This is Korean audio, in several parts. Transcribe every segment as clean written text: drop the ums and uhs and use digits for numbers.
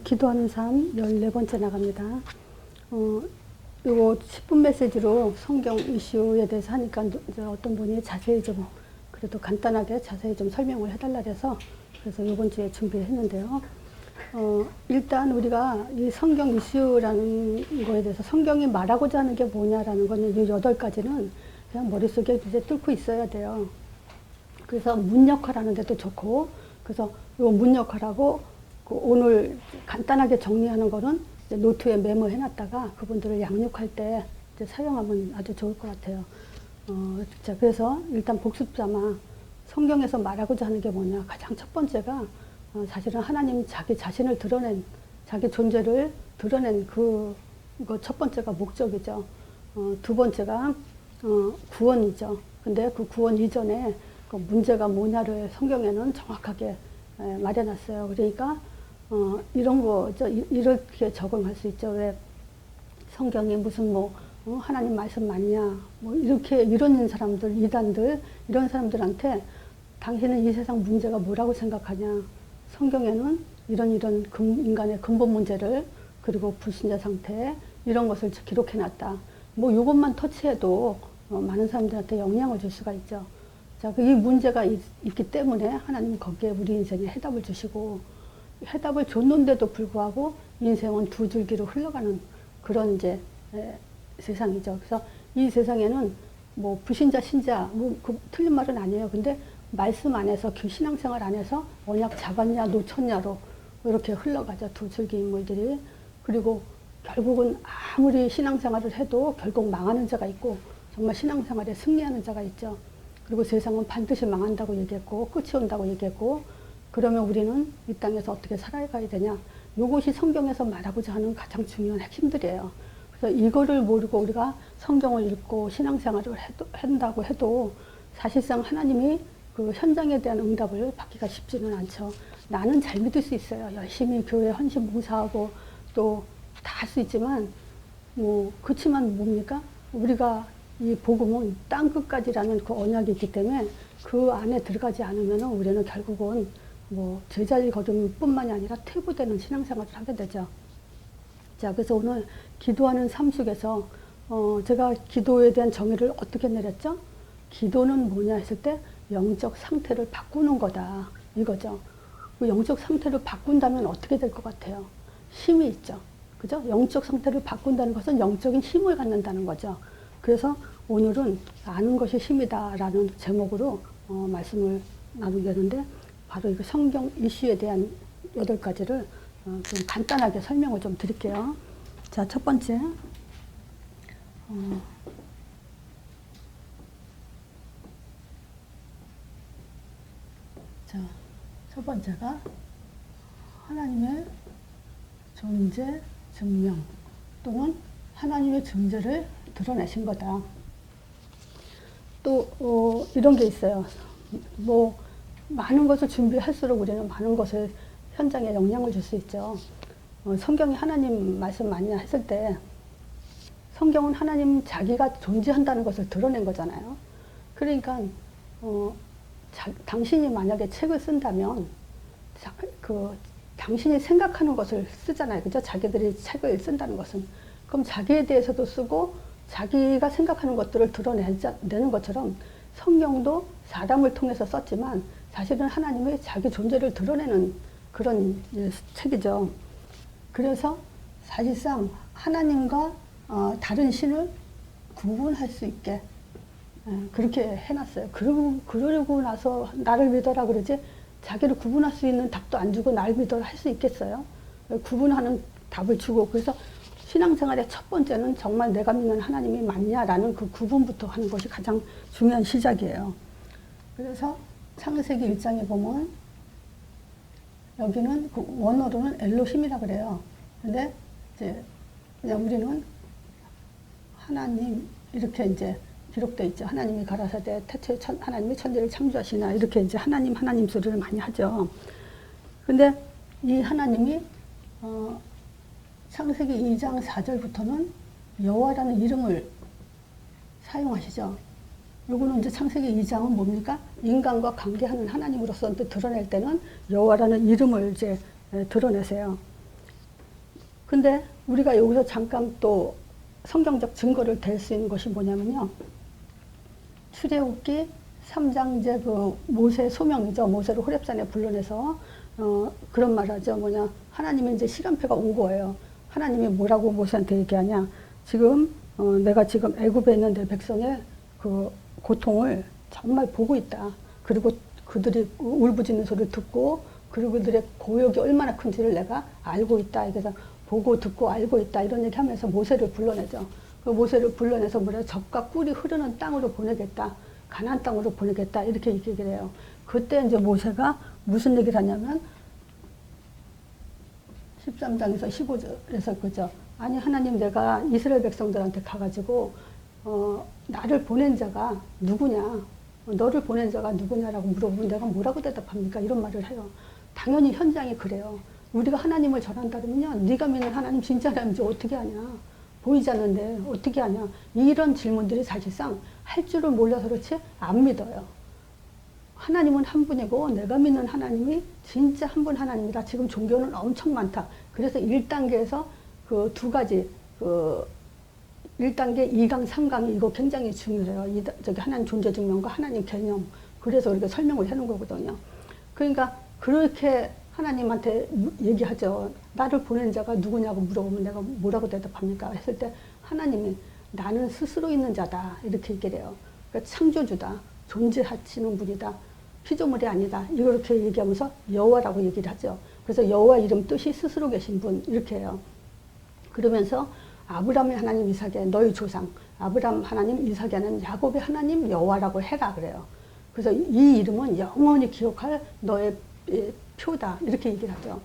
기도하는 삶 14번째 나갑니다. 요거 10분 메시지로 성경 이슈에 대해서 하니까 어떤 분이 자세히 좀 그래도 간단하게 자세히 좀 설명을 해달라 해서 그래서 이번 주에 준비했는데요. 일단 우리가 이 성경 이슈라는 거에 대해서 성경이 말하고자 하는 게 뭐냐라는 거는 이 8가지는 그냥 머릿속에 이제 뚫고 있어야 돼요. 그래서 문역화라는 데도 좋고, 그래서 이 문역화라고 오늘 간단하게 정리하는 거는 이제 노트에 메모해 놨다가 그분들을 양육할 때 이제 사용하면 아주 좋을 것 같아요. 자, 그래서 일단 복습 삼아 성경에서 말하고자 하는 게 뭐냐. 가장 첫 번째가 사실은 하나님 자기 자신을 드러낸, 자기 존재를 드러낸 그거 첫 번째가 목적이죠. 두 번째가 구원이죠. 근데 그 구원 이전에 그 문제가 뭐냐를 성경에는 정확하게 말해놨어요. 그러니까 이런 거죠. 이렇게 적용할 수 있죠. 왜 성경이 무슨 하나님 말씀 맞냐, 이렇게 이런 사람들, 이단들, 이런 사람들한테 당신은 이 세상 문제가 뭐라고 생각하냐. 성경에는 이런 인간의 근본 문제를, 그리고 불신자 상태, 이런 것을 기록해놨다. 요것만 터치해도 많은 사람들한테 영향을 줄 수가 있죠. 자, 이 문제가 있기 때문에 하나님은 거기에 우리 인생에 해답을 주시고, 해답을 줬는데도 불구하고 인생은 두 줄기로 흘러가는 그런 이제 세상이죠. 그래서 이 세상에는 불신자, 신자, 틀린 말은 아니에요. 근데 말씀 안에서, 신앙생활 안에서 언약 잡았냐, 놓쳤냐로 이렇게 흘러가죠. 두 줄기 인물들이. 그리고 결국은 아무리 신앙생활을 해도 결국 망하는 자가 있고, 정말 신앙생활에 승리하는 자가 있죠. 그리고 세상은 반드시 망한다고 얘기했고, 끝이 온다고 얘기했고, 그러면 우리는 이 땅에서 어떻게 살아가야 되냐. 이것이 성경에서 말하고자 하는 가장 중요한 핵심들이에요. 그래서 이거를 모르고 우리가 성경을 읽고 신앙생활을 한다고 해도 사실상 하나님이 그 현장에 대한 응답을 받기가 쉽지는 않죠. 나는 잘 믿을 수 있어요. 열심히 교회 헌신 봉사하고 또 다 할 수 있지만, 그렇지만 뭡니까? 우리가 이 복음은 땅끝까지라는 그 언약이 있기 때문에 그 안에 들어가지 않으면 우리는 결국은 제자리 걸음뿐만이 아니라 퇴보되는 신앙생활을 하게 되죠. 자, 그래서 오늘 기도하는 삶 속에서 제가 기도에 대한 정의를 어떻게 내렸죠? 기도는 뭐냐 했을 때 영적 상태를 바꾸는 거다, 이거죠. 그 영적 상태를 바꾼다면 어떻게 될 것 같아요? 힘이 있죠. 그죠? 영적 상태를 바꾼다는 것은 영적인 힘을 갖는다는 거죠. 그래서 오늘은 아는 것이 힘이다라는 제목으로 말씀을 나누겠는데, 바로 이거 성경 이슈에 대한 8가지를 좀 간단하게 설명을 좀 드릴게요. 자, 첫 번째. 자, 첫 번째가 하나님의 존재 증명 또는 하나님의 존재를 드러내신 거다. 또 이런 게 있어요. 많은 것을 준비할수록 우리는 많은 것을 현장에 영향을 줄 수 있죠. 성경이 하나님 말씀 맞냐 했을 때 성경은 하나님 자기가 존재한다는 것을 드러낸 거잖아요. 그러니까 당신이 만약에 책을 쓴다면 당신이 생각하는 것을 쓰잖아요. 그죠? 자기들이 책을 쓴다는 것은. 그럼 자기에 대해서도 쓰고 자기가 생각하는 것들을 드러내는 것처럼 성경도 사람을 통해서 썼지만 사실은 하나님의 자기 존재를 드러내는 그런 책이죠. 그래서 사실상 하나님과 다른 신을 구분할 수 있게 그렇게 해놨어요. 그러고 나서 나를 믿어라 그러지, 자기를 구분할 수 있는 답도 안 주고 나를 믿어라 할 수 있겠어요? 구분하는 답을 주고. 그래서 신앙생활의 첫 번째는 정말 내가 믿는 하나님이 맞냐라는 그 구분부터 하는 것이 가장 중요한 시작이에요. 그래서 창세기 1장에 보면 여기는 원어로는 엘로힘이라 그래요. 근데 이제 그냥 우리는 하나님 이렇게 이제 기록되어 있죠. 하나님이 가라사대 태초에 하나님이 천지를 창조하시나, 이렇게 이제 하나님 소리를 많이 하죠. 근데 이 하나님이 창세기 2장 4절부터는 여호와라는 이름을 사용하시죠. 요거는 이제 창세기 2장은 뭡니까? 인간과 관계하는 하나님으로서 드러낼 때는 여호와라는 이름을 이제 드러내세요. 근데 우리가 여기서 잠깐 또 성경적 증거를 댈 수 있는 것이 뭐냐면요. 출애굽기 3장 이제 그 모세 소명이죠. 모세를 호렙산에 불러내서 그런 말 하죠. 뭐냐. 하나님의 이제 시간표가 온 거예요. 하나님이 뭐라고 모세한테 얘기하냐. 지금 내가 지금 애굽에 있는 내 백성의 그 고통을 정말 보고 있다. 그리고 그들이 울부짖는 소리를 듣고 그리고 그들의 고역이 얼마나 큰지를 내가 알고 있다. 그래서 보고 듣고 알고 있다. 이런 얘기 하면서 모세를 불러내죠. 그 모세를 불러내서 뭐래 젖과 꿀이 흐르는 땅으로 보내겠다. 가나안 땅으로 보내겠다. 이렇게 얘기를 해요. 그때 이제 모세가 무슨 얘기를 하냐면 13장에서 15절에서 그죠. 아니 하나님 내가 이스라엘 백성들한테 가가지고 나를 보낸 자가 누구냐. 너를 보낸 자가 누구냐라고 물어보면 내가 뭐라고 대답합니까? 이런 말을 해요. 당연히 현장이 그래요. 우리가 하나님을 전한다면요. 네가 믿는 하나님 진짜 하나님인지 어떻게 아냐. 보이지 않는데 어떻게 하냐. 이런 질문들이 사실상 할 줄을 몰라서 그렇지 안 믿어요. 하나님은 한 분이고 내가 믿는 하나님이 진짜 한 분 하나님이다. 지금 종교는 엄청 많다. 그래서 1단계에서 그 두 가지 1단계, 2강, 3강이 이거 굉장히 중요해요. 저기 하나님 존재 증명과 하나님 개념. 그래서 우리가 설명을 해놓은 거거든요. 그러니까 그렇게 하나님한테 얘기하죠. 나를 보낸 자가 누구냐고 물어보면 내가 뭐라고 대답합니까? 했을 때 하나님이 나는 스스로 있는 자다. 이렇게 얘기를 해요. 그러니까 창조주다. 존재하시는 분이다. 피조물이 아니다. 이렇게 얘기하면서 여호와라고 얘기를 하죠. 그래서 여호와 이름 뜻이 스스로 계신 분 이렇게 해요. 그러면서 아브라함의 하나님 이삭의 너희 조상 아브라함 하나님 이삭의 하나님 야곱의 하나님 여호와라고 해라 그래요. 그래서 이 이름은 영원히 기억할 너의 표다 이렇게 얘기를 하죠.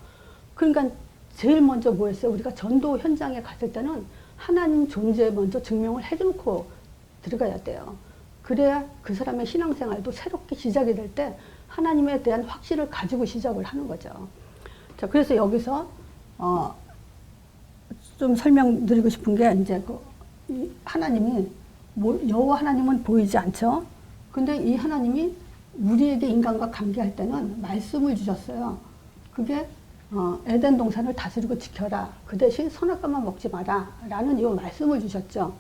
그러니까 제일 먼저 뭐 했어요? 우리가 전도 현장에 갔을 때는 하나님 존재 먼저 증명을 해놓고 들어가야 돼요. 그래야 그 사람의 신앙생활도 새롭게 시작이 될 때 하나님에 대한 확신을 가지고 시작을 하는 거죠. 자, 그래서 여기서 좀 설명드리고 싶은 게 이제 하나님이 여호와 하나님은 보이지 않죠. 근데 이 하나님이 우리에게 인간과 관계할 때는 말씀을 주셨어요. 그게 에덴 동산을 다스리고 지켜라. 그 대신 선악과만 먹지 마라. 라는 이 말씀을 주셨죠.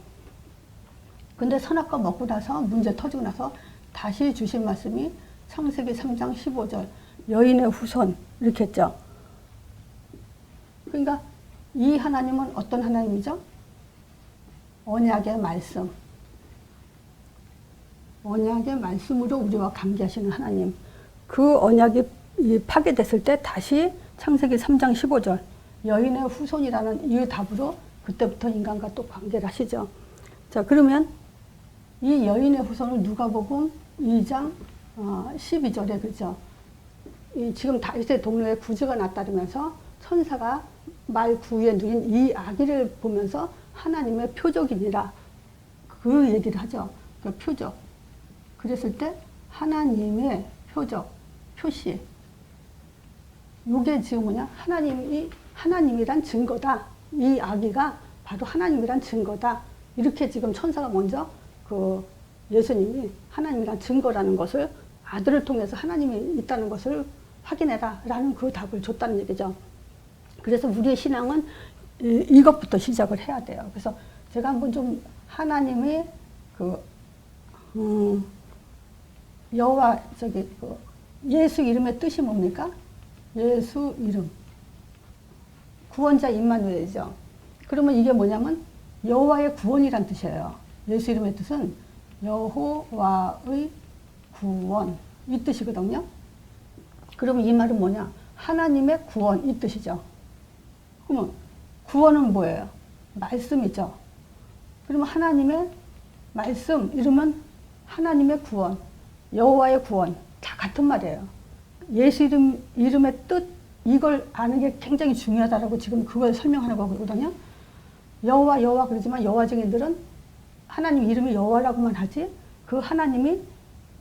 근데 선악과 먹고 나서 문제 터지고 나서 다시 주신 말씀이 창세기 3장 15절 여인의 후손 이렇게 했죠. 그러니까 이 하나님은 어떤 하나님이죠? 언약의 말씀. 언약의 말씀으로 우리와 관계하시는 하나님. 그 언약이 파괴됐을 때 다시 창세기 3장 15절 여인의 후손이라는 이 답으로 그때부터 인간과 또 관계를 하시죠. 자, 그러면 이 여인의 후손을 누가복음 2장 12절에 그죠. 지금 다윗의 동료의 구주가 나타나면서 천사가 말 구유에 누인 이 아기를 보면서 하나님의 표적이니라 그 얘기를 하죠. 그 표적. 그랬을 때 하나님의 표적, 표시. 이게 지금 뭐냐? 하나님이란 증거다. 이 아기가 바로 하나님이란 증거다. 이렇게 지금 천사가 먼저 그 예수님이 하나님이란 증거라는 것을 아들을 통해서 하나님이 있다는 것을 확인해라 라는 그 답을 줬다는 얘기죠. 그래서 우리의 신앙은 이것부터 시작을 해야 돼요. 그래서 제가 한번 좀 하나님의 여호와 예수 이름의 뜻이 뭡니까? 예수 이름. 구원자 임마누엘이죠. 그러면 이게 뭐냐면 여호와의 구원이란 뜻이에요. 예수 이름의 뜻은 여호와의 구원 이 뜻이거든요. 그러면 이 말은 뭐냐? 하나님의 구원 이 뜻이죠. 그러면 구원은 뭐예요? 말씀이죠. 그러면 하나님의 말씀 이러면 하나님의 구원, 여호와의 구원 다 같은 말이에요. 예수 이름의 뜻 이걸 아는 게 굉장히 중요하다라고 지금 그걸 설명하는 거거든요. 여호와 그러지만 여호와 증인들은 하나님 이름이 여호와라고만 하지 그 하나님이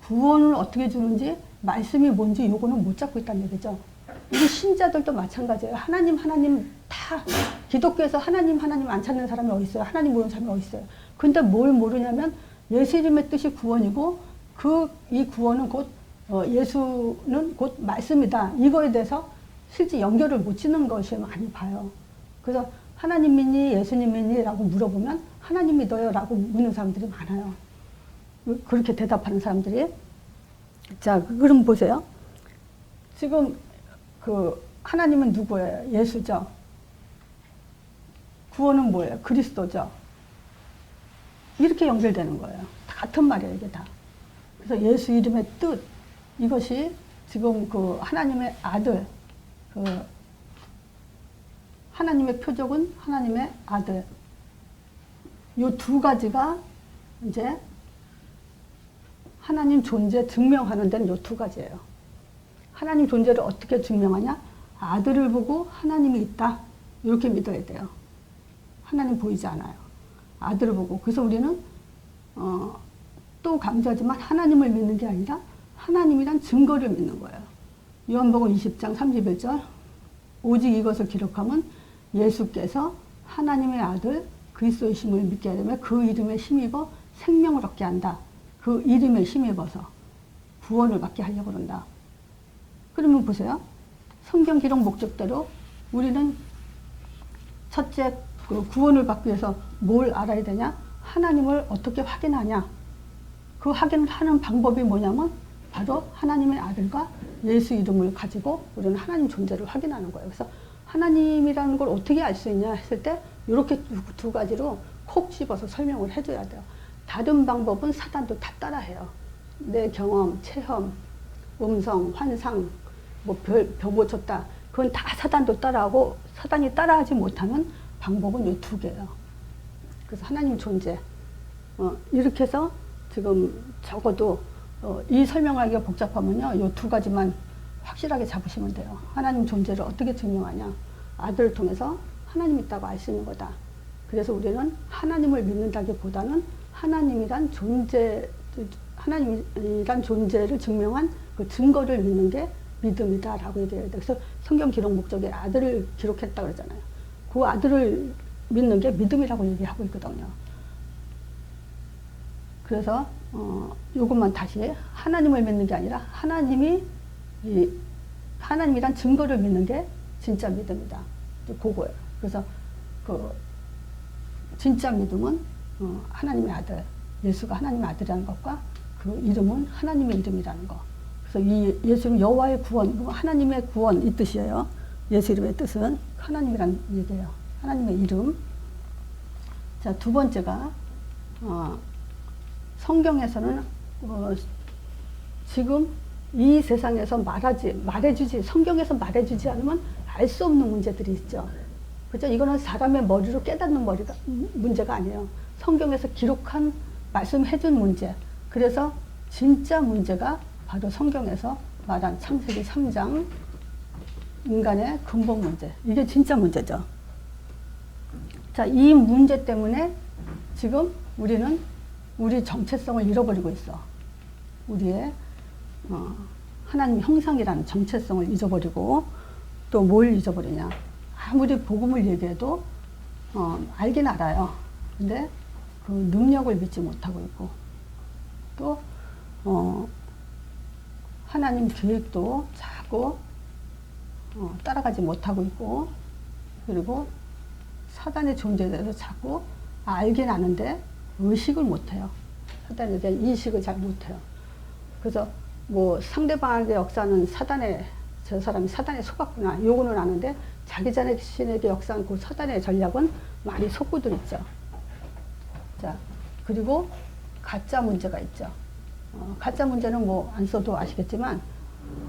구원을 어떻게 주는지 말씀이 뭔지 요거는 못 잡고 있다는 얘기죠. 우리 신자들도 마찬가지예요. 하나님 다 기독교에서 하나님 안 찾는 사람이 어디 있어요? 하나님 모르는 사람이 어디 있어요? 근데 뭘 모르냐면 예수 이름의 뜻이 구원이고 이 구원은 곧 예수는 곧 말씀이다. 이거에 대해서 실제 연결을 못 짓는 것이 많이 봐요. 그래서 하나님 믿니? 예수님 믿니? 라고 물어보면 하나님 믿어요 라고 묻는 사람들이 많아요. 그렇게 대답하는 사람들이. 자, 그럼 보세요. 지금 그 하나님은 누구예요? 예수죠. 구원은 뭐예요? 그리스도죠. 이렇게 연결되는 거예요. 같은 말이에요, 이게 다. 그래서 예수 이름의 뜻, 이것이 지금 그 하나님의 아들, 그 하나님의 표적은 하나님의 아들. 요 두 가지가 이제 하나님 존재 증명하는 데는 요 두 가지예요. 하나님 존재를 어떻게 증명하냐? 아들을 보고 하나님이 있다. 이렇게 믿어야 돼요. 하나님 보이지 않아요. 아들을 보고. 그래서 우리는 또 강조하지만 하나님을 믿는 게 아니라 하나님이란 증거를 믿는 거예요. 요한복음 20장 31절 오직 이것을 기록하면 예수께서 하나님의 아들 그리스도이심을 믿게 하려면 그 이름에 힘입어 생명을 얻게 한다. 그 이름에 힘입어서 구원을 받게 하려고 그런다. 그러면 보세요. 성경 기록 목적대로 우리는 첫째 그 구원을 받기 위해서 뭘 알아야 되냐? 하나님을 어떻게 확인하냐? 그 확인을 하는 방법이 뭐냐면 바로 하나님의 아들과 예수 이름을 가지고 우리는 하나님 존재를 확인하는 거예요. 그래서 하나님이라는 걸 어떻게 알 수 있냐 했을 때 이렇게 두 가지로 콕 집어서 설명을 해줘야 돼요. 다른 방법은 사단도 다 따라해요. 내 경험, 체험, 음성, 환상, 뭐 별 고쳤다. 그건 다 사단도 따라하고 사단이 따라하지 못하는 방법은 이 두 개예요. 그래서 하나님 존재. 이렇게 해서 지금 적어도 이 설명하기가 복잡하면요. 이 두 가지만 확실하게 잡으시면 돼요. 하나님 존재를 어떻게 증명하냐. 아들을 통해서 하나님 있다고 알 수 있는 거다. 그래서 우리는 하나님을 믿는다기보다는 하나님이란 존재를 증명한 그 증거를 믿는 게 믿음이다라고 얘기해야 돼요. 그래서 성경 기록 목적에 아들을 기록했다 그러잖아요. 그 아들을 믿는 게 믿음이라고 얘기하고 있거든요. 그래서 이것만 다시 하나님을 믿는 게 아니라 하나님이란 증거를 믿는 게 진짜 믿음이다. 그거예요. 그래서 그 진짜 믿음은 하나님의 아들, 예수가 하나님의 아들이라는 것과 그 이름은 하나님의 이름이라는 거. 그래서 이 예수는 여호와의 구원, 하나님의 구원 이 뜻이에요. 예수 이름의 뜻은 하나님이란 얘기예요. 하나님의 이름. 자, 두 번째가 성경에서는 지금 이 세상에서 말해주지, 성경에서 말해주지 않으면 알 수 없는 문제들이 있죠. 그죠? 이거는 사람의 머리로 깨닫는 문제가 아니에요. 성경에서 기록한, 말씀해준 문제. 그래서 진짜 문제가 바로 성경에서 말한 창세기 3장 인간의 근본 문제. 이게 진짜 문제죠. 자, 이 문제 때문에 지금 우리는 우리 정체성을 잃어버리고 있어. 우리의 하나님 형상이라는 정체성을 잊어버리고 또 뭘 잊어버리냐. 아무리 복음을 얘기해도 알긴 알아요. 근데 그 능력을 믿지 못하고 있고 또 하나님 계획도 자꾸 따라가지 못하고 있고 그리고 사단의 존재에 대해서 자꾸 알긴 아는데 의식을 못해요. 사단에 대한 인식을 잘 못해요. 그래서 뭐 상대방의 역사는 저 사람이 사단에 속았구나 요거는 아는데 자기 자신에게 역사한 그 사단의 전략은 많이 속고들 있죠. 자, 그리고 가짜 문제가 있죠. 가짜 문제는 뭐 안 써도 아시겠지만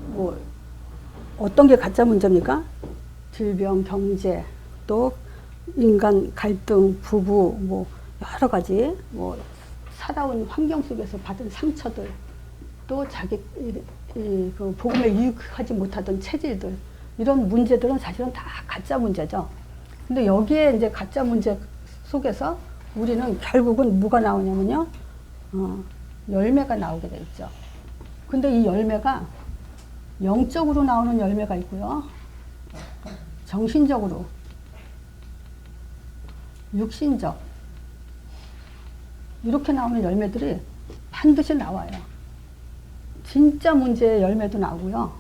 뭐 어떤 게 가짜 문제입니까? 질병, 경제, 또 인간 갈등, 부부, 뭐 여러 가지 뭐 살아온 환경 속에서 받은 상처들, 또 자기 그 복음에 유익하지 못하던 체질들, 이런 문제들은 사실은 다 가짜 문제죠. 근데 여기에 이제 가짜 문제 속에서 우리는 결국은 뭐가 나오냐면요, 열매가 나오게 돼 있죠. 근데 이 열매가 영적으로 나오는 열매가 있고요, 정신적으로, 육신적, 이렇게 나오는 열매들이 반드시 나와요. 진짜 문제의 열매도 나오고요,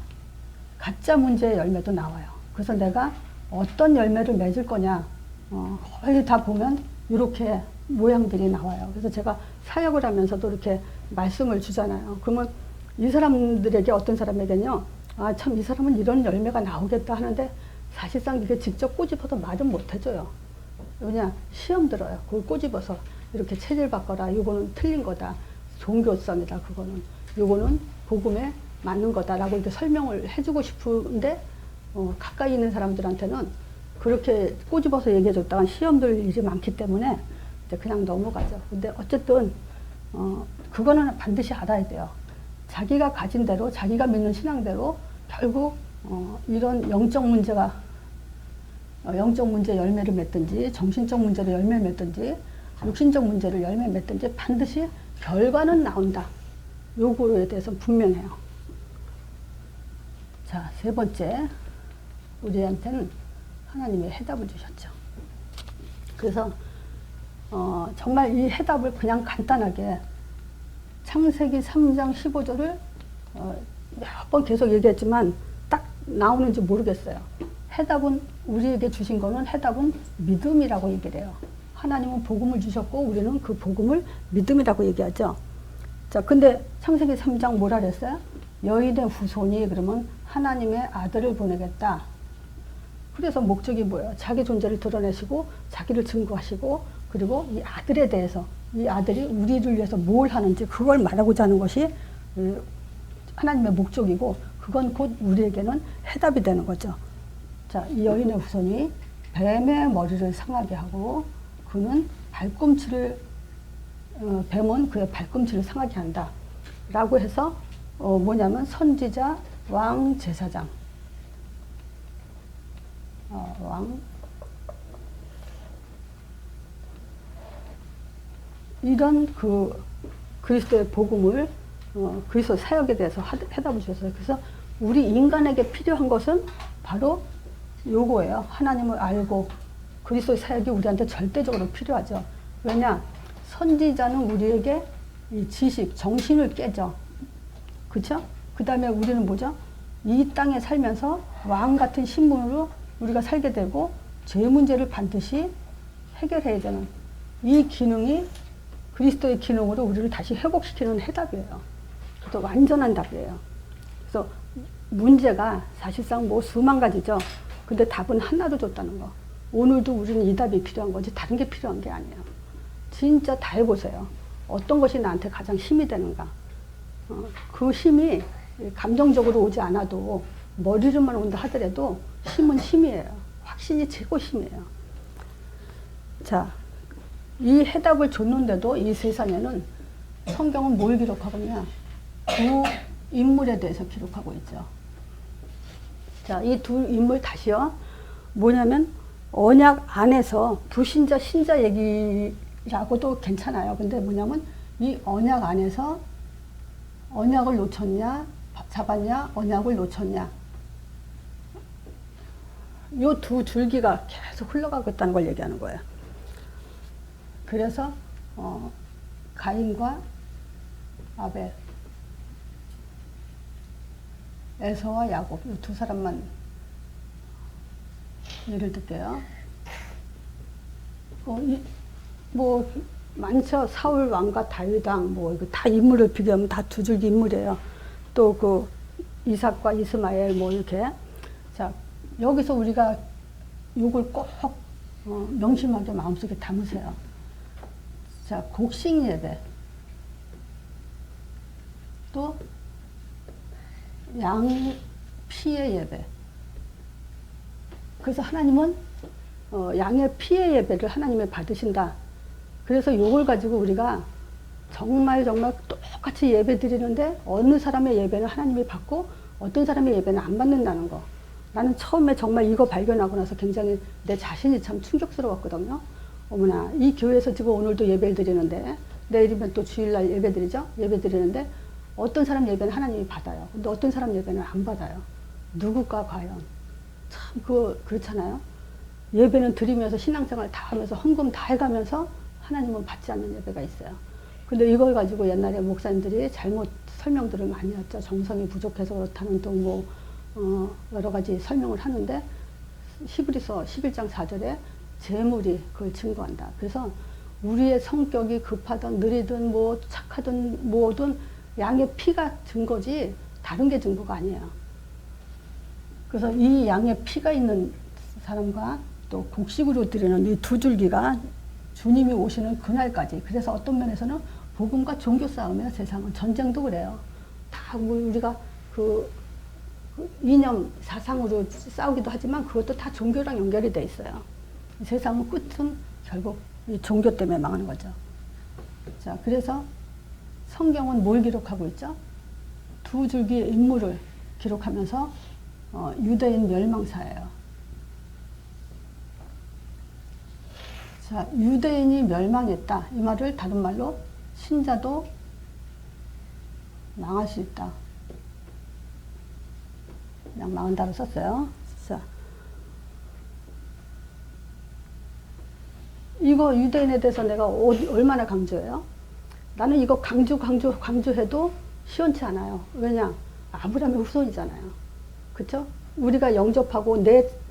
가짜 문제의 열매도 나와요. 그래서 내가 어떤 열매를 맺을 거냐, 거의 다 보면 이렇게 모양들이 나와요. 그래서 제가 사역을 하면서도 이렇게 말씀을 주잖아요. 그러면 이 사람들에게 어떤 사람에게는요, 아, 참 이 사람은 이런 열매가 나오겠다 하는데 사실상 이게 직접 꼬집어서 말은 못 해줘요. 그냥 시험 들어요. 그걸 꼬집어서 이렇게 체질 바꿔라. 이거는 틀린 거다. 종교성이다. 그거는. 이거는 복음에 맞는 거다라고 이렇게 설명을 해주고 싶은데 가까이 있는 사람들한테는 그렇게 꼬집어서 얘기해줬다간 시험들 일이 많기 때문에 이제 그냥 넘어가죠. 근데 어쨌든 그거는 반드시 알아야 돼요. 자기가 가진 대로, 자기가 믿는 신앙대로 결국 이런 영적 문제 열매를 맺든지 정신적 문제로 열매를 맺든지 육신적 문제를 열매를 맺든지 반드시 결과는 나온다. 요거에 대해서 분명해요. 자, 세 번째, 우리한테는 하나님이 해답을 주셨죠. 그래서 정말 이 해답을 그냥 간단하게 창세기 3장 15절을 몇 번 계속 얘기했지만 딱 나오는지 모르겠어요. 해답은 우리에게 주신 거는 해답은 믿음이라고 얘기를 해요. 하나님은 복음을 주셨고 우리는 그 복음을 믿음이라고 얘기하죠. 자, 근데 창세기 3장 뭐라 그랬어요? 여인의 후손이 그러면 하나님의 아들을 보내겠다. 그래서 목적이 뭐예요? 자기 존재를 드러내시고 자기를 증거하시고 그리고 이 아들에 대해서 이 아들이 우리를 위해서 뭘 하는지 그걸 말하고자 하는 것이 하나님의 목적이고 그건 곧 우리에게는 해답이 되는 거죠. 자, 이 여인의 후손이 뱀의 머리를 상하게 하고 그는 뱀은 그의 발꿈치를 상하게 한다. 라고 해서 뭐냐면 선지자, 왕, 제사장. 이런 그리스도의 복음을 그리스도 사역에 대해서 해답을 주셨어요. 그래서 우리 인간에게 필요한 것은 바로 요거예요. 하나님을 알고 그리스도의 사역이 우리한테 절대적으로 필요하죠. 왜냐? 선지자는 우리에게 이 지식, 정신을 깨죠. 그렇죠? 그 다음에 우리는 뭐죠? 이 땅에 살면서 왕 같은 신분으로 우리가 살게 되고 죄 문제를 반드시 해결해야 되는 이 기능이 그리스도의 기능으로 우리를 다시 회복시키는 해답이에요. 그래서 완전한 답이에요. 그래서 문제가 사실상 뭐 수만 가지죠. 근데 답은 하나로 줬다는 거. 오늘도 우리는 이 답이 필요한 거지 다른 게 필요한 게 아니에요. 진짜 다 해보세요. 어떤 것이 나한테 가장 힘이 되는가. 그 힘이 감정적으로 오지 않아도 머리로만 온다 하더라도 힘은 힘이에요. 확신이 최고 힘이에요. 자, 이 해답을 줬는데도 이 세상에는 성경은 뭘 기록하고 있냐? 두 인물에 대해서 기록하고 있죠. 자, 이 두 인물 다시요. 뭐냐면 언약 안에서 불신자, 신자 얘기라고도 괜찮아요. 근데 뭐냐면 이 언약 안에서 언약을 놓쳤냐, 잡았냐, 언약을 놓쳤냐. 요 두 줄기가 계속 흘러가고 있다는 걸 얘기하는 거예요. 그래서 가인과 아벨, 에서와 야곱 이 두 사람만 예를 들게요. 뭐 많죠. 사울 왕과 다윗 왕 뭐 이거 다 인물을 비교하면 다 두 줄기 인물이에요. 또 그 이삭과 이스마엘 뭐 이렇게. 자, 여기서 우리가 요걸 꼭 명심하게 마음속에 담으세요. 자, 곡식 예배, 또 양 피의 예배. 그래서 하나님은 양의 피의 예배를 하나님이 받으신다. 그래서 요걸 가지고 우리가 정말 똑같이 예배 드리는데 어느 사람의 예배는 하나님이 받고 어떤 사람의 예배는 안 받는다는 거. 나는 처음에 정말 이거 발견하고 나서 굉장히 내 자신이 참 충격스러웠거든요. 어머나, 이 교회에서 지금 오늘도 예배를 드리는데 내일이면 또 주일날 예배 드리죠? 예배 드리는데 어떤 사람 예배는 하나님이 받아요. 근데 어떤 사람 예배는 안 받아요. 누굴까 과연? 참 그렇잖아요. 예배는 드리면서 신앙생활 다 하면서 헌금 다 해가면서 하나님은 받지 않는 예배가 있어요. 근데 이걸 가지고 옛날에 목사님들이 잘못 설명들을 많이 했죠. 정성이 부족해서 그렇다는 또 뭐 여러 가지 설명을 하는데 히브리서 11장 4절에 재물이 그걸 증거한다. 그래서 우리의 성격이 급하든 느리든 뭐 착하든 뭐든 양의 피가 증거지 다른 게 증거가 아니에요. 그래서 이 양의 피가 있는 사람과 또 곡식으로 드리는 이 두 줄기가 주님이 오시는 그날까지, 그래서 어떤 면에서는 복음과 종교 싸움이에요. 세상은 전쟁도 그래요. 다 우리가 그 이념 사상으로 싸우기도 하지만 그것도 다 종교랑 연결이 돼 있어요. 세상은 끝은 결국 이 종교 때문에 망하는 거죠. 자, 그래서 성경은 뭘 기록하고 있죠? 두 줄기의 인물을 기록하면서 유대인 멸망사예요. 자, 유대인이 멸망했다. 이 말을 다른 말로 신자도 망할 수 있다. 그냥 망한다고 썼어요. 자, 이거 유대인에 대해서 내가 얼마나 강조해요? 나는 이거 강조해도 시원치 않아요. 왜냐? 아브라함의 후손이잖아요. 그쵸? 우리가 영접하고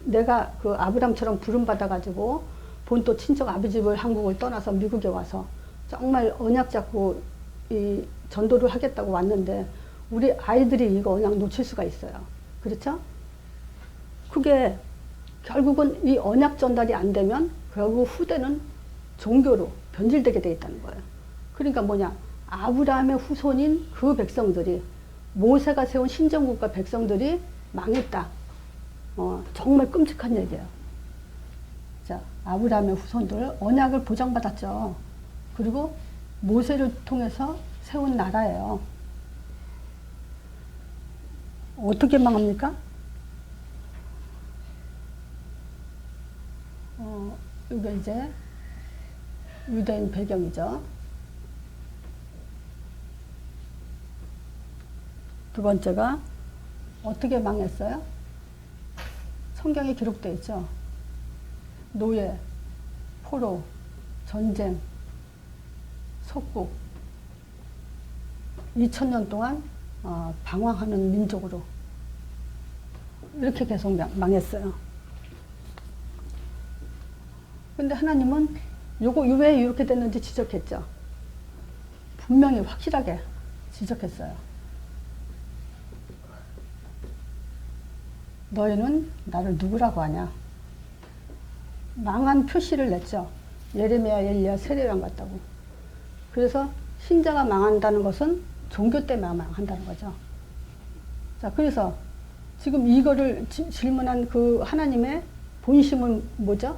내가 그 아브라함처럼 부름받아가지고 본토 친척 아버지 집을 한국을 떠나서 미국에 와서 정말 언약 잡고 이 전도를 하겠다고 왔는데 우리 아이들이 이거 언약 놓칠 수가 있어요. 그렇죠? 그게 결국은 이 언약 전달이 안 되면 결국 후대는 종교로 변질되게 돼 있다는 거예요. 그러니까 뭐냐? 아브라함의 후손인 그 백성들이, 모세가 세운 신정국가 백성들이 망했다. 정말 끔찍한 얘기예요. 자, 아브라함의 후손들 언약을 보장받았죠. 그리고 모세를 통해서 세운 나라예요. 어떻게 망합니까? 이게 이제 유대인 배경이죠. 두 번째가 어떻게 망했어요? 성경에 기록되어 있죠. 노예, 포로, 전쟁, 속국, 2000년 동안 방황하는 민족으로 이렇게 계속 망했어요. 근데 하나님은 요거 왜 이렇게 됐는지 지적했죠. 분명히 확실하게 지적했어요. 너희는 나를 누구라고 하냐? 망한 표시를 냈죠. 예레미야, 엘리야, 세례요한 같다고. 그래서 신자가 망한다는 것은 종교 때문에 망한다는 거죠. 자, 그래서 지금 이거를 질문한 그 하나님의 본심은 뭐죠?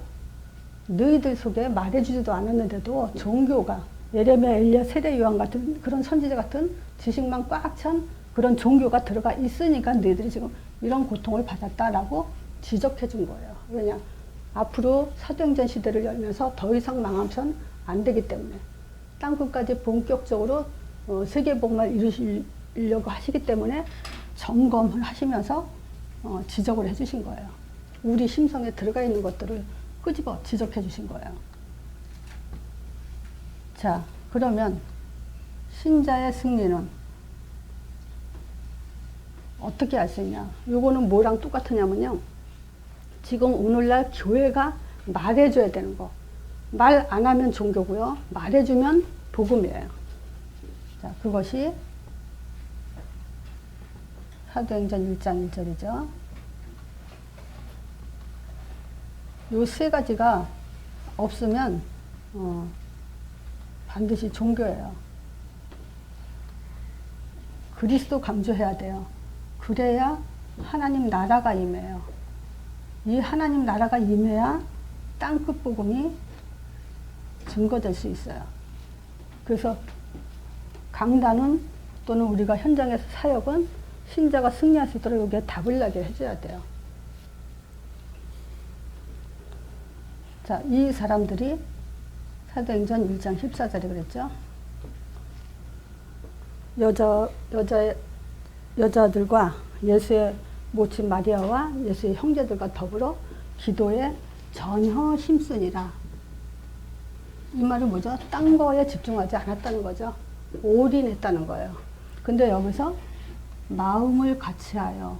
너희들 속에 말해주지도 않았는데도 종교가 예레미야, 엘리야, 세례요한 같은 그런 선지자 같은 지식만 꽉 찬 그런 종교가 들어가 있으니까 너희들이 지금 이런 고통을 받았다라고 지적해 준 거예요. 왜냐? 앞으로 사도행전 시대를 열면서 더 이상 망하면 안 되기 때문에 땅끝까지 본격적으로 세계복음을 이루시려고 하시기 때문에 점검을 하시면서 지적을 해주신 거예요. 우리 심성에 들어가 있는 것들을 끄집어 지적해 주신 거예요. 자, 그러면 신자의 승리는 어떻게 알 수 있냐? 요거는 뭐랑 똑같으냐면요. 지금 오늘날 교회가 말해줘야 되는 거. 말 안 하면 종교고요. 말해주면 복음이에요. 자, 그것이 사도행전 1장 1절이죠. 요 세 가지가 없으면 반드시 종교예요. 그리스도 강조해야 돼요. 그래야 하나님 나라가 임해요. 이 하나님 나라가 임해야 땅끝 복음이 증거될 수 있어요. 그래서 강단은 또는 우리가 현장에서 사역은 신자가 승리할 수 있도록 여기에 답을 나게 해줘야 돼요. 자, 이 사람들이 사도행전 1장 14절에 그랬죠. 여자들과 예수의 모친 마리아와 예수의 형제들과 더불어 기도에 전혀 힘쓰니라. 이 말은 뭐죠? 딴 거에 집중하지 않았다는 거죠. 올인했다는 거예요. 근데 여기서 마음을 같이하여.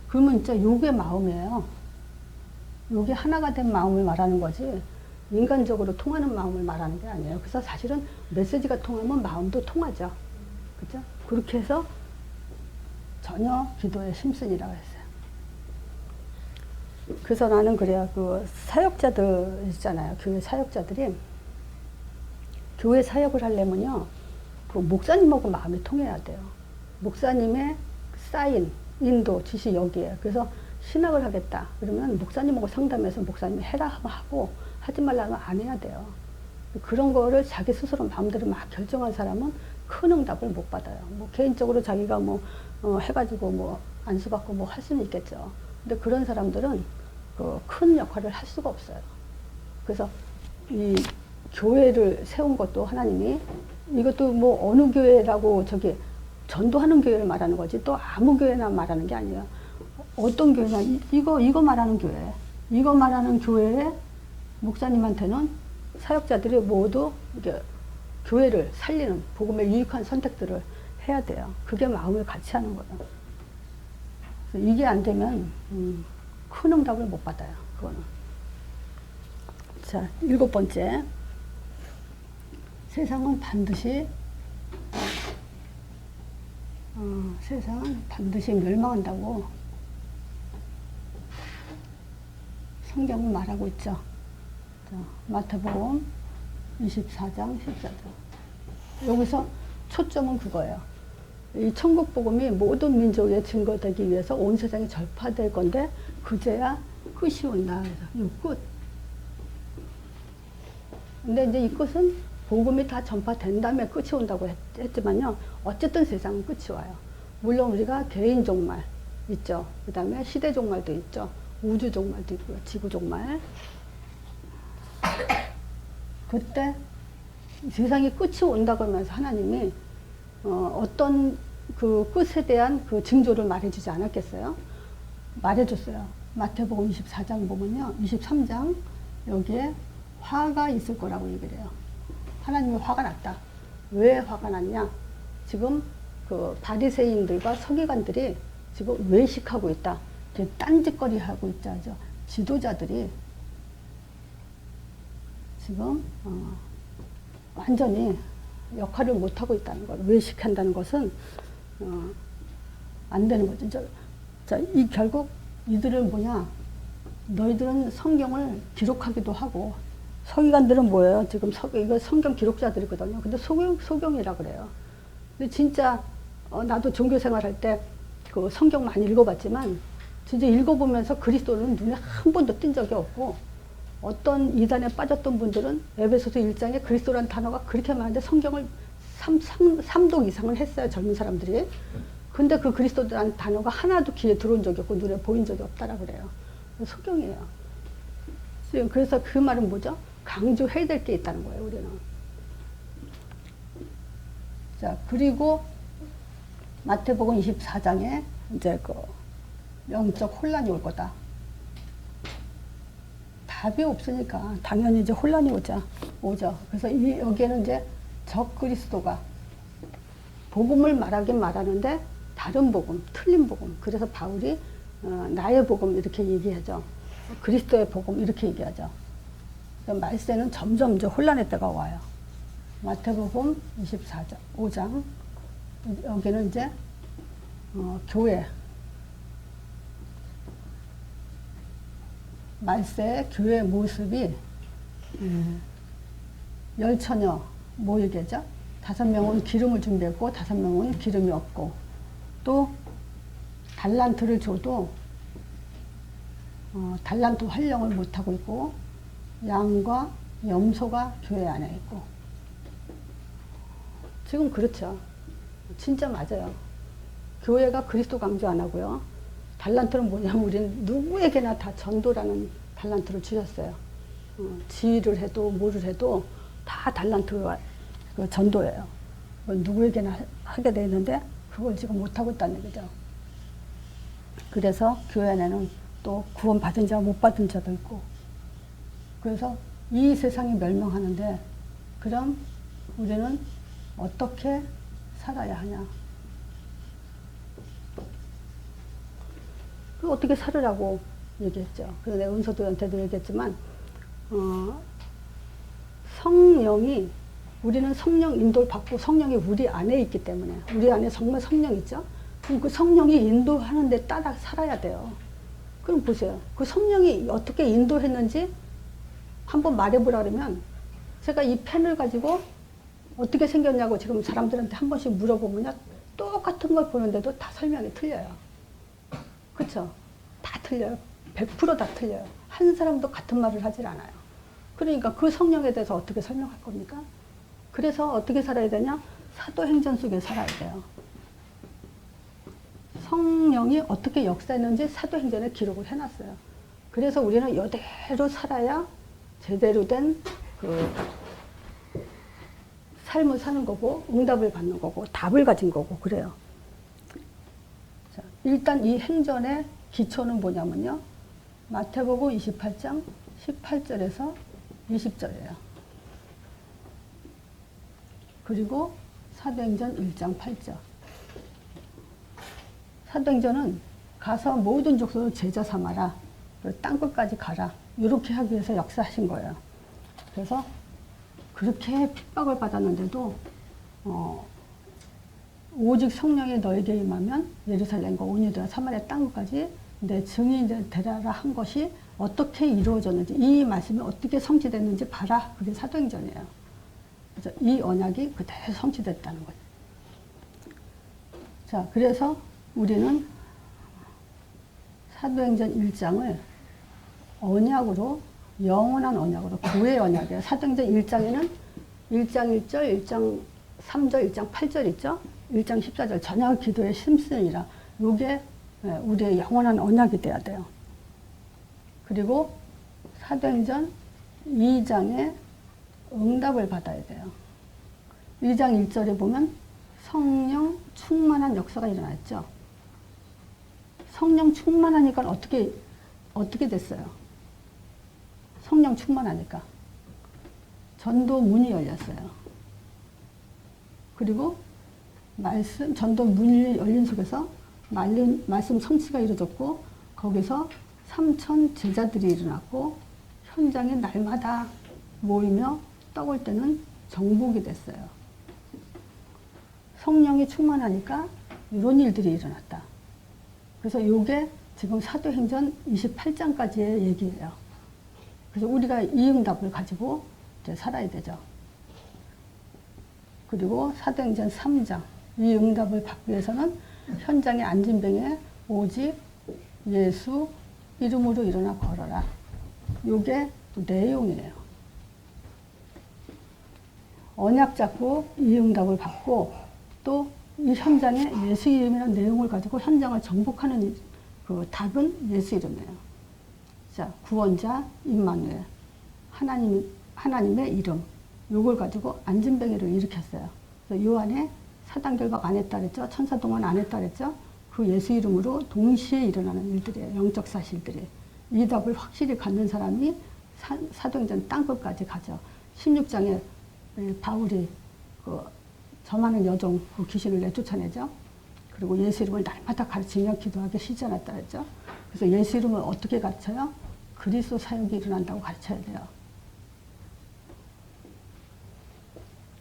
그러면 진짜 요게 마음이에요. 이게 하나가 된 마음을 말하는 거지 인간적으로 통하는 마음을 말하는 게 아니에요. 그래서 사실은 메시지가 통하면 마음도 통하죠. 그죠? 그렇게 해서 전혀 기도에 심슨이라고 했어요. 그래서 나는 그래요. 그 사역자들 있잖아요. 교회 사역자들이 교회 사역을 하려면요. 그 목사님하고 마음이 통해야 돼요. 목사님의 사인, 인도, 지시 여기에. 그래서 신학을 하겠다. 그러면 목사님하고 상담해서 목사님이 해라 하고 하지 말라면 안 해야 돼요. 그런 거를 자기 스스로 마음대로 막 결정한 사람은 큰 응답을 못 받아요. 뭐 개인적으로 자기가 뭐 해가지고 뭐 안수받고 뭐 할 수는 있겠죠. 근데 그런 사람들은 그 큰 역할을 할 수가 없어요. 그래서 이 교회를 세운 것도 하나님이 이것도 뭐 어느 교회라고 저기 전도하는 교회를 말하는 거지 또 아무 교회나 말하는 게 아니에요. 어떤 교회나 이거 말하는 교회, 이거 말하는 교회에 목사님한테는 사역자들이 모두 이게 교회를 살리는 복음에 유익한 선택들을 해야 돼요. 그게 마음을 같이 하는 거예요. 그래서 이게 안 되면 큰 응답을 못 받아요. 그거는. 자, 7번째. 세상은 반드시 세상은 반드시 멸망한다고 성경은 말하고 있죠. 자, 마태복음 24장 14절. 여기서 초점은 그거예요. 이 천국 복음이 모든 민족에 증거되기 위해서 온 세상에 전파될 건데 그제야 끝이 온다. 그래서 이 끝. 근데 이제 이 끝은 복음이 다 전파된 다음에 끝이 온다고 했지만요. 어쨌든 세상은 끝이 와요. 물론 우리가 개인 종말 있죠. 그 다음에 시대 종말도 있죠. 우주 종말도 있고요. 지구 종말. 그때 세상이 끝이 온다고 하면서 하나님이 어떤 그 끝에 대한 그 징조를 말해주지 않았겠어요? 말해줬어요. 마태복음 24장 보면요. 23장 여기에 화가 있을 거라고 얘기를 해요. 하나님이 화가 났다. 왜 화가 났냐? 지금 그 바리새인들과 서기관들이 지금 외식하고 있다. 딴짓거리 하고 있죠. 지도자들이 지금 완전히 역할을 못하고 있다는 것. 외식한다는 것은 안 되는 거죠. 자, 이 결국 이들은 뭐냐? 너희들은 성경을 기록하기도 하고 서기관들은 뭐예요? 지금 이거 성경 기록자들이거든요. 근데 소경이라 그래요. 근데 진짜 나도 종교 생활할 때 그 성경 많이 읽어봤지만 진짜 읽어보면서 그리스도는 눈에 한 번도 띈 적이 없고 어떤 이단에 빠졌던 분들은 에베소서 1장에 그리스도라는 단어가 그렇게 많은데 성경을 3독 이상을 했어요. 젊은 사람들이. 근데 그 그리스도라는 단어가 하나도 귀에 들어온 적이 없고 눈에 보인 적이 없다라 그래요. 소경이에요. 그래서 그 말은 뭐죠? 강조해야 될 게 있다는 거예요, 우리는. 자, 그리고 마태복음 24장에 이제 그 영적 혼란이 올 거다. 답이 없으니까 당연히 이제 혼란이 오죠. 그래서 여기에는 이제 적 그리스도가 복음을 말하긴 말하는데 다른 복음, 틀린 복음. 그래서 바울이 나의 복음 이렇게 얘기하죠. 그리스도의 복음 이렇게 얘기하죠. 말세는 점점 이제 혼란의 때가 와요. 마태복음 24장, 5장. 여기는 이제, 교회. 말세 교회의 모습이, 열처녀 모이게죠. 5명은 기름을 준비했고, 5명은 기름이 없고, 또, 달란트를 줘도, 달란트 활용을 못하고 있고, 양과 염소가 교회 안에 있고. 지금 그렇죠. 진짜 맞아요. 교회가 그리스도 강조 안 하고요. 달란트는 뭐냐면 우리는 누구에게나 다 전도라는 달란트를 주셨어요. 지휘를 해도 뭐를 해도 다 달란트가 전도예요. 누구에게나 하게 돼 있는데 그걸 지금 못하고 있다는 얘기죠. 그래서 교회 안에는 또 구원 받은 자, 못 받은 자도 있고. 그래서 이 세상이 멸망하는데 그럼 우리는 어떻게 살아야 하냐? 그 어떻게 살으라고 얘기했죠. 그래서 내가 은서도한테도 얘기했지만 성령이 우리는 성령 인도를 받고 성령이 우리 안에 있기 때문에 우리 안에 정말 성령 있죠. 그럼 그 성령이 인도하는 데 따라 살아야 돼요. 그럼 보세요. 그 성령이 어떻게 인도했는지 한번 말해보라 그러면 제가 이 펜을 가지고 어떻게 생겼냐고 지금 사람들한테 한 번씩 물어보면요. 똑같은 걸 보는데도 다 설명이 틀려요. 그렇죠? 다 틀려요. 100% 다 틀려요. 한 사람도 같은 말을 하질 않아요. 그러니까 그 성령에 대해서 어떻게 설명할 겁니까? 그래서 어떻게 살아야 되냐? 사도행전 속에 살아야 돼요. 성령이 어떻게 역사했는지 사도행전에 기록을 해놨어요. 그래서 우리는 이대로 살아야 제대로 된 그 삶을 사는 거고 응답을 받는 거고 답을 가진 거고 그래요. 자, 일단 이 행전의 기초는 뭐냐면요. 마태복음 28장 18절에서 20절이에요. 그리고 사도행전 1장 8절. 사도행전은 가서 모든 족속을 제자 삼아라. 땅끝까지 가라. 이렇게 하기 위해서 역사하신 거예요. 그래서 그렇게 핍박을 받았는데도 오직 성령이 너에게 임하면 예루살렘과 온 유대와 사마리아 땅끝까지 내 증인이 되라라 한 것이 어떻게 이루어졌는지 이 말씀이 어떻게 성취됐는지 봐라. 그게 사도행전이에요. 그래서 이 언약이 그대로 성취됐다는 거예요. 자, 그래서 우리는 사도행전 1장을 언약으로 영원한 언약으로 구의 언약이에요. 사도행전 1장에는 1장 1절, 1장 3절, 1장 8절 있죠? 1장 14절 저녁 기도의 심슨이라 이게 우리의 영원한 언약이 돼야 돼요. 그리고 사도행전 2장에 응답을 받아야 돼요. 2장 1절에 보면 성령 충만한 역사가 일어났죠. 성령 충만하니까 어떻게 됐어요? 성령 충만하니까 전도 문이 열렸어요. 그리고 전도 문이 열린 속에서 말씀 성취가 이루어졌고 거기서 3,000 제자들이 일어났고 현장에 날마다 모이며 떡을 떼는 정복이 됐어요. 성령이 충만하니까 이런 일들이 일어났다. 그래서 이게 지금 사도행전 28장까지의 얘기예요. 그래서 우리가 이 응답을 가지고 이제 살아야 되죠. 그리고 사도행전 3장 이 응답을 받기 위해서는 현장에 앉은 병에 오직 예수 이름으로 일어나 걸어라. 이게 내용이에요. 언약 잡고 이 응답을 받고 또 이 현장에 예수 이름이라는 내용을 가지고 현장을 정복하는 그 답은 예수 이름이에요. 자, 구원자 임마누엘 하나님의 이름 요걸 가지고 안진뱅이를 일으켰어요. 그래서 요 안에 사단결박 안 했다 그랬죠. 천사동원 안 했다 그랬죠. 그 예수 이름으로 동시에 일어나는 일들이에요. 영적 사실들이. 이 답을 확실히 갖는 사람이 사도행전 땅끝까지 가죠. 16장에 바울이 그 점하는 여종 그 귀신을 내쫓아내죠. 그리고 예수 이름을 날마다 가르치며 기도하게 시전했다 그랬죠. 그래서 예수 이름을 어떻게 가르쳐요? 그리스도 사역이 일어난다고 가르쳐야 돼요.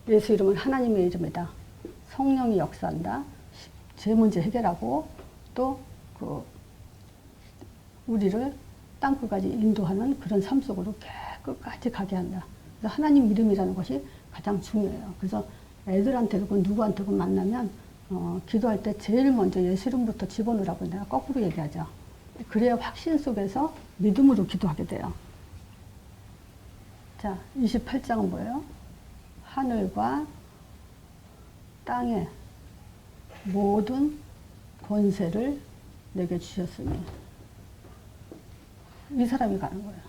예수 이름은 하나님의 이름이다. 성령이 역사한다. 제 문제 해결하고 또 그 우리를 땅끝까지 인도하는 그런 삶 속으로 끝까지 가게 한다. 그래서 하나님 이름이라는 것이 가장 중요해요. 그래서 애들한테든 누구한테든 만나면 기도할 때 제일 먼저 예수 이름부터 집어넣으라고 내가 거꾸로 얘기하죠. 그래야 확신 속에서 믿음으로 기도하게 돼요. 자, 28장은 뭐예요? 하늘과 땅의 모든 권세를 내게 주셨으니 이 사람이 가는 거예요.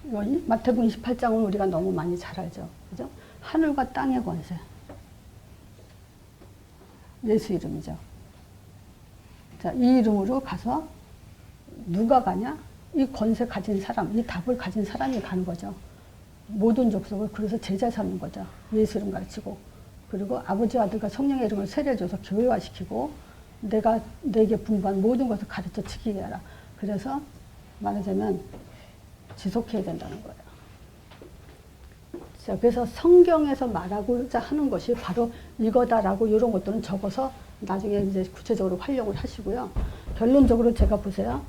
이거 마태복음 28장은 우리가 너무 많이 잘 알죠. 그죠? 하늘과 땅의 권세. 예수 이름이죠. 자, 이 이름으로 가서 누가 가냐? 이 권세 가진 사람, 이 답을 가진 사람이 가는 거죠. 모든 족속을 그래서 제자 삼는 거죠. 예수 이름 가르치고. 그리고 아버지와 아들과 성령의 이름을 세례줘서 교회화시키고 내가 내게 분부한 모든 것을 가르쳐 지키게 하라. 그래서 말하자면 지속해야 된다는 거예요. 자, 그래서 성경에서 말하고자 하는 것이 바로 이거다라고 이런 것들은 적어서 나중에 이제 구체적으로 활용을 하시고요. 결론적으로 제가 보세요.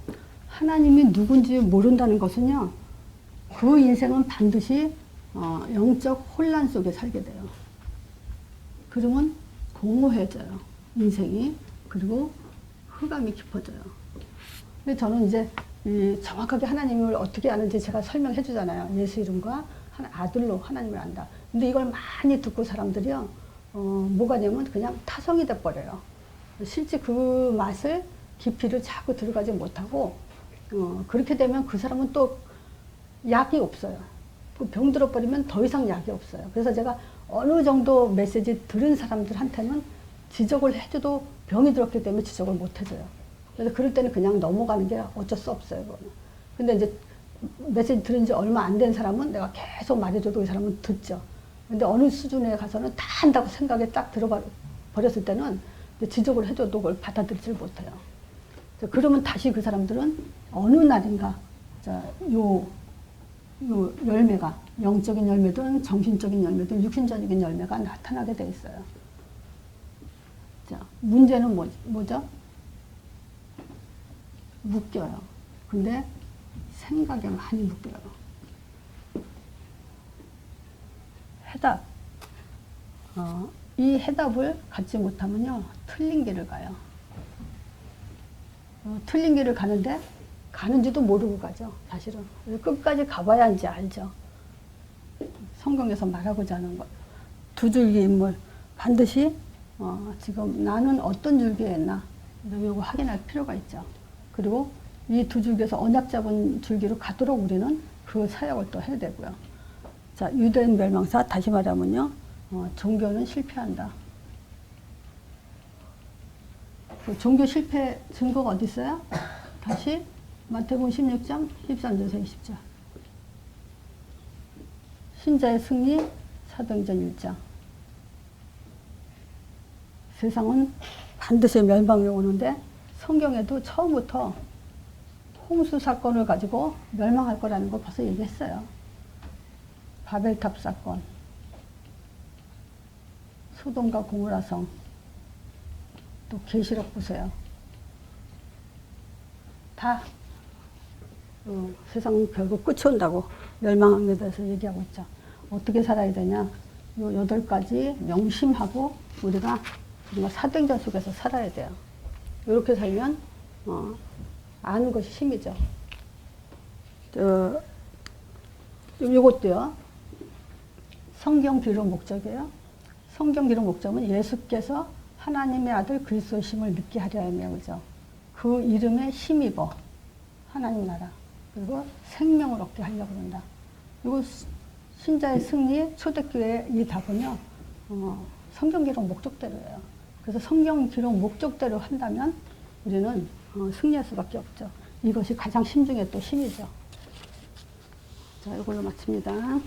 하나님이 누군지 모른다는 것은요, 그 인생은 반드시 영적 혼란 속에 살게 돼요. 그러면 공허해져요, 인생이. 그리고 흑암이 깊어져요. 근데 저는 이제 정확하게 하나님을 어떻게 아는지 제가 설명해 주잖아요. 예수 이름과 아들로 하나님을 안다. 근데 이걸 많이 듣고 사람들이요, 뭐가 되면 그냥 타성이 돼버려요. 실제 그 맛을, 깊이를 자꾸 들어가지 못하고, 그렇게 되면 그 사람은 또 약이 없어요. 병 들어버리면 더 이상 약이 없어요. 그래서 제가 어느 정도 메시지 들은 사람들한테는 지적을 해줘도 병이 들었기 때문에 지적을 못 해줘요. 그래서 그럴 때는 그냥 넘어가는 게 어쩔 수 없어요, 그거는. 근데 이제 메시지 들은 지 얼마 안 된 사람은 내가 계속 말해줘도 그 사람은 듣죠. 근데 어느 수준에 가서는 다 한다고 생각에 딱 들어버렸을 때는 지적을 해줘도 그걸 받아들이질 못해요. 그러면 다시 그 사람들은 어느 날인가, 자, 요 열매가, 영적인 열매든 정신적인 열매든 육신적인 열매가 나타나게 돼 있어요. 자, 문제는 뭐죠? 묶여요. 근데 생각에 많이 묶여요. 해답. 이 해답을 갖지 못하면요, 틀린 길을 가요. 틀린 길을 가는데 가는지도 모르고 가죠, 사실은. 끝까지 가봐야 이제 알죠. 성경에서 말하고자 하는 것. 두 줄기 인물. 반드시, 지금 나는 어떤 줄기에 있나, 이거 확인할 필요가 있죠. 그리고 이 두 줄기에서 언약 잡은 줄기로 가도록 우리는 그 사역을 또 해야 되고요. 자, 유대인 멸망사, 다시 말하면요, 종교는 실패한다. 그 종교 실패 증거가 어디 있어요? 다시 마태복음 16장 13절에서 20절. 신자의 승리, 사도행전 1장. 세상은 반드시 멸망이 오는데 성경에도 처음부터 홍수 사건을 가지고 멸망할 거라는 거 벌써 얘기했어요. 바벨탑 사건, 소돔과 고모라 성, 또 계시록 보세요. 다 세상 결국 끝이 온다고, 멸망에 대해서 얘기하고 있죠. 어떻게 살아야 되냐? 요 8가지 명심하고 우리가 사도행전 속에서 살아야 돼요. 이렇게 살면 아는 것이 힘이죠. 이것도요, 성경 기록 목적이에요. 성경 기록 목적은 예수께서 하나님의 아들 그리스도의 심을 믿게 하려 하며, 그죠? 그 이름에 힘입어 하나님 나라, 그리고 생명을 얻게 하려고 한다. 그리고 신자의 승리, 초대교회의 이 답은요, 성경 기록 목적대로예요. 그래서 성경 기록 목적대로 한다면 우리는 승리할 수밖에 없죠. 이것이 가장 심중의 또 힘이죠. 자, 이걸로 마칩니다.